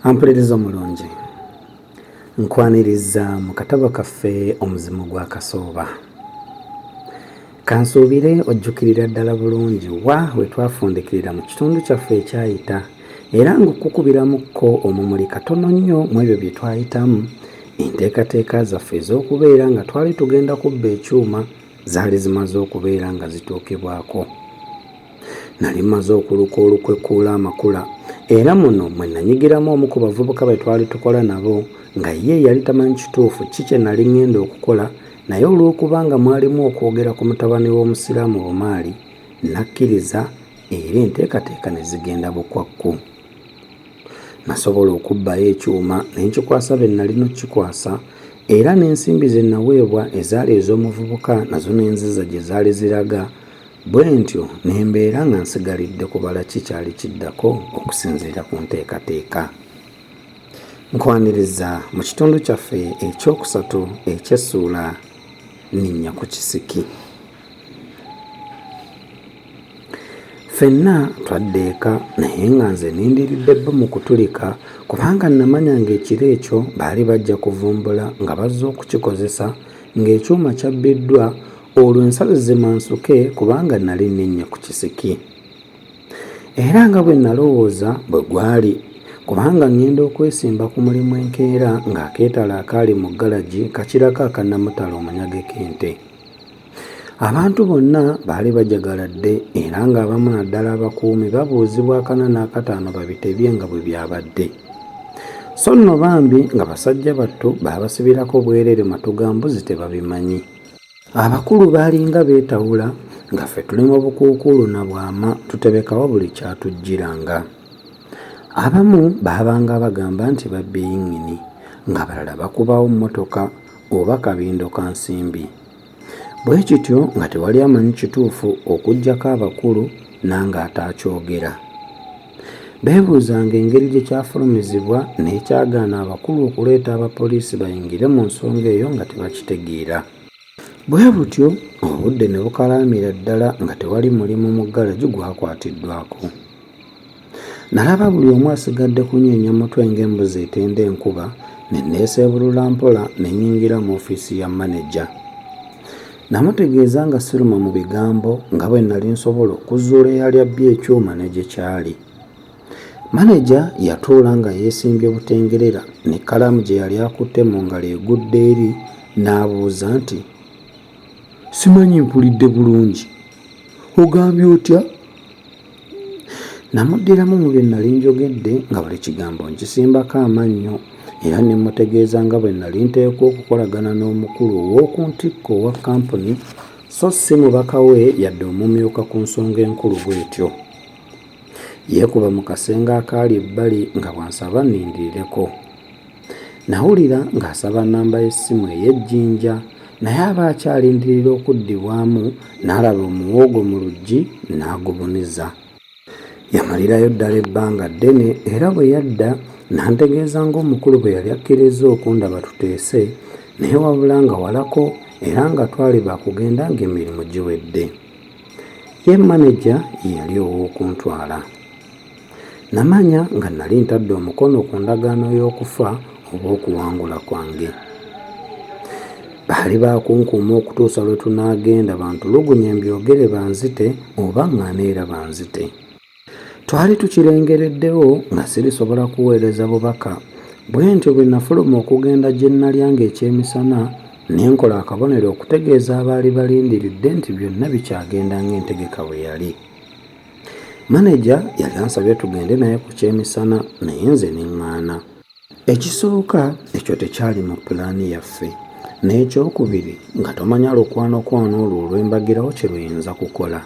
Ampuliriza omulungi, nkwaniriza mu katabo kaffe omuzimu gwa Kasooba. Kansuubire ojjukirira ddala bulungi wa we twafundikirira mu kitundu kyaffe ekyayita, era ng'okukubiramuko omumuli katono nnyo mu ebyo bye twayitamu. Enteekateeka zaffe ez'okubeera nga twali tugenda kubba ekyuma zaali zimaze okubeera nga zituukibwako. Nali maze okuluka olukwekkuula amakula, era muno mwe nanyigiramu omu ku bavubuka be twali tukola nabo, nga ye yali tamanyi kituufu ki kye nali ngenda okukola, naye olw'okuba nga mwalimu okwogera ku mutabani w'omusiraamu Bumaali, nakkiriza era enteekateeka ne zigenda bukwakku. Nasobola okubbayo ekyuma ne nkikwasa be nali nokikwasa, era n'ensimbi ze naweebwa ezaali ez'omuvubuka nazo ne nziza gye zaali ziraga, bwe ntyo ne mbeera nga nsigalidde kubala kikyali kiddako okusinziira ku nteekateeka. Nkwaniriza mu kitundu kyaffe ekyokusatu eky'essuula nninnya ku kisiki. Ffenna twadde eka naye nga nze nindiridde bbo mu kutulika, kubanga namanya ng'ekiro ekyo baali bajja kuvumbula nga bazze okukikozesa ng'ekyuma kyabbiddwa, olwo ensalo zimansuke kubanga nali nninnya ku kisiki. Era nga bwe nalowooza bwe gwali, kubanga ngenda okwesimba ku mulimu enkeera ng'akeetala akaali mu galagi kakirako akannamutala omunyageko ente. Abantu bonna baali bajagaladde, era ng'abamu naddala abakuumi babuuzibwa 4 n'akataano babitebye nga bwe byabadde. So nno bambi nga basajja battu baabasibirako bwerere matuga mbuzi tebabimanyi. Abakulu baalinga beetawula nga ffe tuli mu bukuukulu na bwama tutebekawo buli kyatujjiranga. Abamu baabanga bagamba nti babbi yingini, ng'abalala bakubawo mmotoka oba kabindo ka nsimbi. Bwe kityo nga tewali amanyi kituufu okuggyako abakulu nange ataakyogera. Beebuuzanga engeri gye kyafulumizibwa n'ekyagaana abakulu okuleeta abapoliisi bayingire mu nsonga eyo nga tebakitegeera. Bwe butyo obudde ne bukalaamira ddala nga tewali mulimu mu galagi gwakwatiddwako. Nalaba buli omu asigadde kunyeenya mutwe ng'embuzi etenda enkuba, ne neeseebulula mpola ne nnyingira mu ofiisi ya maneja. Namutegeeza nga siruma mu bigambo nga bwe nali nsobola okuzuula eyali abbye ekyuma ne gye kyali. Maneja yatuula nga yeesimbye butengerera n'ekkalaamu gye yali akutte mu ngalo egudde eri, n'abuuza nti, "Simanyi mpulidde bulungi, ogambye otya?" Namuddiramu mu bye nali njogedde nga buli kigambo nkisimbako amannyo, era ne mutegeeza nga bwe nali nteekwa okukolagana n'omukulu ow'oku ntikko owa kampuni, so si mubaka we yadde omumyuka ku nsonga enkulu bw'etyo. Yeekuba mu kasenge akaali ebbali nga bw'ansaba nnindirireko. Nawulira ng'asaba nnamba y'essimu ey'ejjinja, naye aba akyalindirira okuddibwamu n'alaba omuwoogo mu luggi n'agubuniza. Yamalirayo ddala ebbanga ddene, era bwe yadda n'antegeeza ng'omukulu bwe yali akkiriza okundaba tuteese, naye wabula nga walako era nga twali baakugenda ng'emirimu giwedde. Ye maneja yali ow'okuntwala. Namanya nga nali ntadde omukono ku ndagaano y'okufa oba okuwangula kwange. Baali baakunkuuma okutuusa lwe tunaagenda bantulugunya mbyogere banzite oba ŋŋaneera banzite. Twali tukirengereddewo nga sirisobola kuweereza bubaka, bwe ntyo bwe nafuluma okugenda gye nnalyanga ekyemisana ne nkola akabonero okutegeeza abaali balindiridde nti byonna bikyagenda ng'entegeka bwe yali. Maneja yali ansabye tugende naye ku kyemisana, naye nze ne ŋŋaana. Ekisooka ekyo tekyali mu pulaani yaffe, n'ekyokubiri nga tomanya lukwanokwana olwo olw'embagirawo kye luyinza kukola.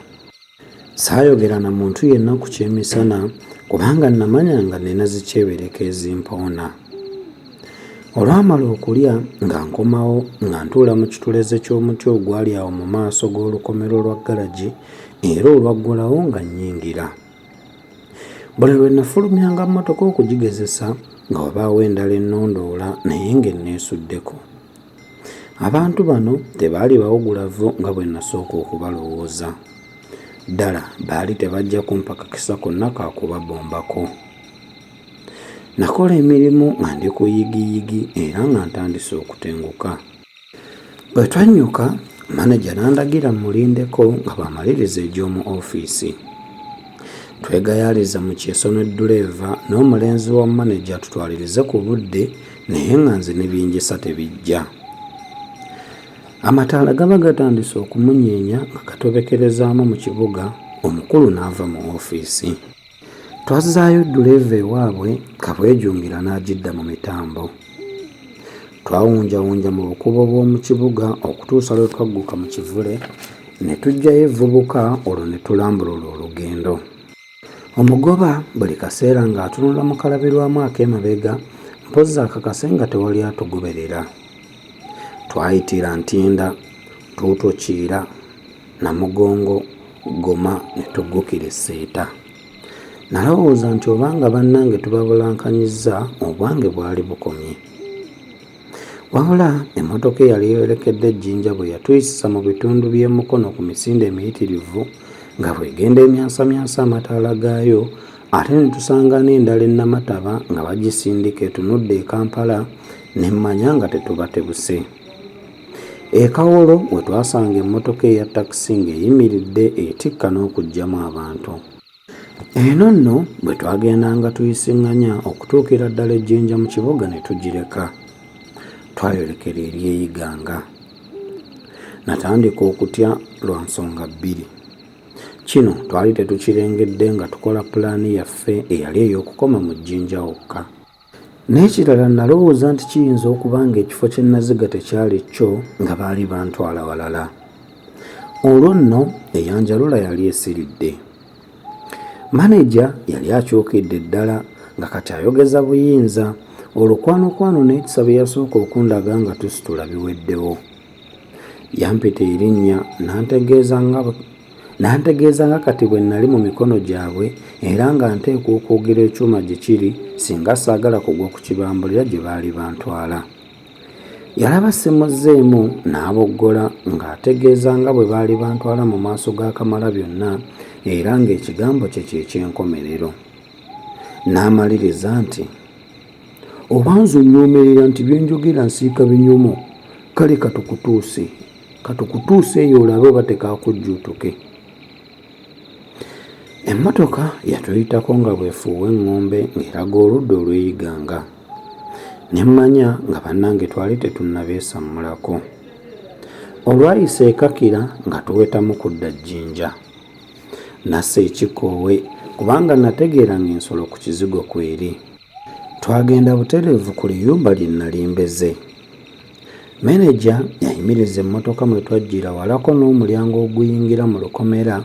Saayogera na muntu yenna ku kyemisana kubanga namanya nga nina zikyebereka ezimpoona. Olwamala okulya nga nkomawo nga ntuula mu kituleze ky'omuti ogwali awo mu maaso g'olukomero lwa galagi, era olwaggulawo nga nnyingira. Buli lwe nafulumyanga mmotoka okugigezesa nga wabaawo endala ennondoola naye ng'enneesuddeko. Abantu bano tebaali bawugulavu nga bwe nasooka okubalowooza. Ddala baali tebajja kumpakakisa konna kakubabombako. Nakola emirimu nga ndi ku yigiyigi era nga ntandise okutenguka. Bwe twannyuka, maneja n'andagira mulindeko nga bwamaliriza egy'omu ofiisi. Twegayaaliza mu kyeso n'edduleeva n'omulenzi wa maneja tutwalirize ku budde naye nga nze ne binjisa tebijja. Amataala gaba gatandise okumunyeenya nga gatobekerezaamu mu kibuga, omukulu n'ava mu ofiisi. Twazzaayo dduleeva ewaabwe kabwejungira n'agidda mu mitambo. Twawunjawunja mu bukubo bw'omu kibuga okutuusa lwe twagguka mu kivule ne tuggyayo evvubuka olwo ne tulambulula olugendo. Omugoba buli kaseera ng'atunula mu kalabirwamu ak'emabega mpozzi akakase nga tewali atugoberera. Twayitira Ntinda, Tuuto Kiira, Namugongo, Goma ne tuggukira Esseeta. Nalowooza nti obanga bannange tubabulankanyizza obwange bwali bukomye. Wabula emmotoka eyali yolekedde Ejjinja bwe yatuyisa mu bitundu by'emukono ku misinde emiyitirivu nga bw'egenda emyasamyasa amataala gaayo, ate ne tusanga n'endala e Namataba nga bagisindika etunudde e Kampala ne mmanya nga tetuba tebuse. E Kawolo we twasanga emmotoka eya takisi ng'eyimiridde etikka n'okuggyamu abantu. Eno nno bwe twagendanga tuyisiŋŋanya okutuukira ddala Ejjinja mu kibuga ne tugireka. Twayolekera eri eyiganga. Natandika okutya lwa nsonga bbiri. Kino twali tetukirengedde nga tukola pulaani yaffe eyali ey'okukoma mu Jjinja wokka. N'ekirala nalowooza nti kiyinza okuba ng'ekifo kye naziga tekyali kyo nga baali bantwala walala. Olwo nno eyanjalula yali esiridde. Maneja yali akyukidde ddala nga kati ayogeza buyinza. Olukwanokwano n'ekisa bye yasooka okundaga nga tusitula biweddewo. Yampita erinnya n'antegeeza nga kati bwe nnali mu mikono gyabwe era nga nteekwa okwogera ekyuma gye kiri singa saagala kugwa ku kibambulira gye baali bantwala. Yalaba simuzzeemu n'aboggola ng'ategeeza nga bwe baali bantwala mu maaso ga Kamalabyonna era ng'ekigambo kye ky'ekyenkomerero. N'amaliriza nti, "Obanza onnyomerera nti bye njogera nsiika binyumo, kale katukutuuse eyo olabe oba tekaakujjuutuke." Emmotoka yatuyitako nga bwefuuwa eŋŋombe ng'eraga oludda olw'eyiganga. Ne mmanya nga bannange twali tetunnabeesammulako. Olwayisa e Kakira nga tuwetamu kudda Jjinja. Nassa ekikoowe kubanga nategeera ng'ensolo ku kizigo kweri. Twagenda butereevu ku liyumba lye nnali mbeze. Maneja yayimiriza emmotoka mwe twajjira walako n'omulyango oguyingira mu lukomera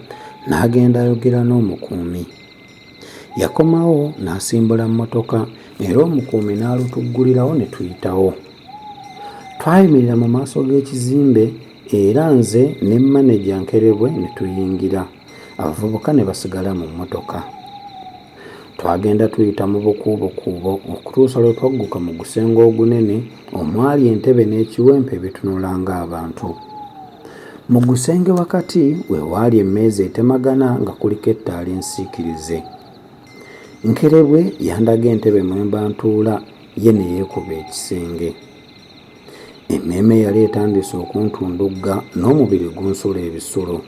n'agenda ayogera n'omukuumi. Yakomawo n'asimbula mmotoka era omukuumi n'alutuggulirawo ne tuyitawo. Twayimirira mu maaso g'ekizimbe era nze ne maneja Nkerebwe ne tuyingira. Abavubuka ne basigala mu mmotoka. Twagenda tuyita mu bukuubokuubo okutuusa lwe twagguka mu gusenge ogunene omwali entebe n'ekiwempe ebitunula ng'abantu. Mu gusenge wakati we waali emmeeza etemagana nga kuliko ettaala ensiikirize. Nkerebwe yandaga entebe mwe mba ntuula ye ne yeekuba ekisenge. Emmeeme yali etandise okuntundugga n'omubiri gunsula ebisulo.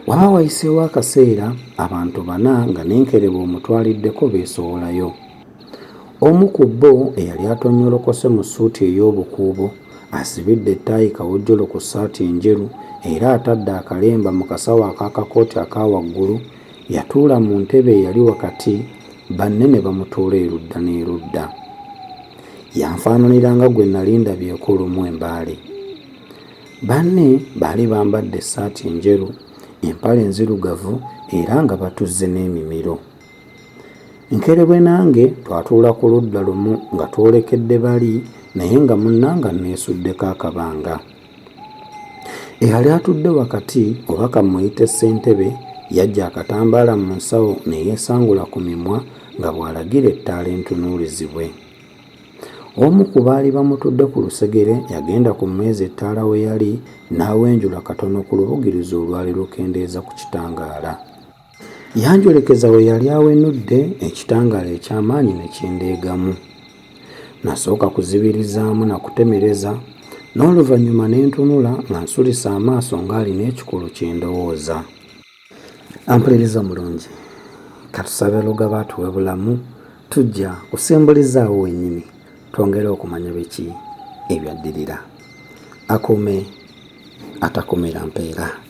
Waba wayiseewo akaseera abantu bana nga n'Enkerebwe omutwaliddeko beesowolayo. Omu ku bo eyali atonnyolokose mu ssuuti ey'obukuubo asibidde ettaayi kawojjolo ku ssaati enjeru era atadde akalemba mu kasawo ak'akakooti aka waggulu yatuula mu ntebe eyali wakati, banne ne bamutuula erudda n'erudda. Yanfaananira nga gwe nali ndabyeko olumu embaale. Banne baali bambadde essaati enjeru, empale enzirugavu era nga batuzze n'emimiro. Nkerebwe nange twatuula ku ludda lumu nga twolekedde bali naye nga munnanga neesuddeko akabanga. Eyali atudde wakati oba kamuyite ssentebe yajja akatambaala mu nsawo ne yeesangula ku mimwa nga bw'alagira ettaala entunuulizibwe. Omu ku baali bamutudde ku lusegere yagenda ku mmeeza ettaala we yali n'awenjula katono ku lubugirizi olwali lukendeeza ku kitangaala. yanjolekeza we yali awenudde ekitangaala eky'amaanyi ne kindeegamu. Nasooka kuzibirizaamu na kutemereza, n'oluvannyuma ne ntunula nga nsulisa amaaso ng'alina ekikulu kye ndowooza. Ampuliriza omulungi, katusabe Lugaba atuwe bulamu, tujja kusimbulizaawo wennyini twongere okumanya biki ebyaddirira. Akuume atakumira mpeera.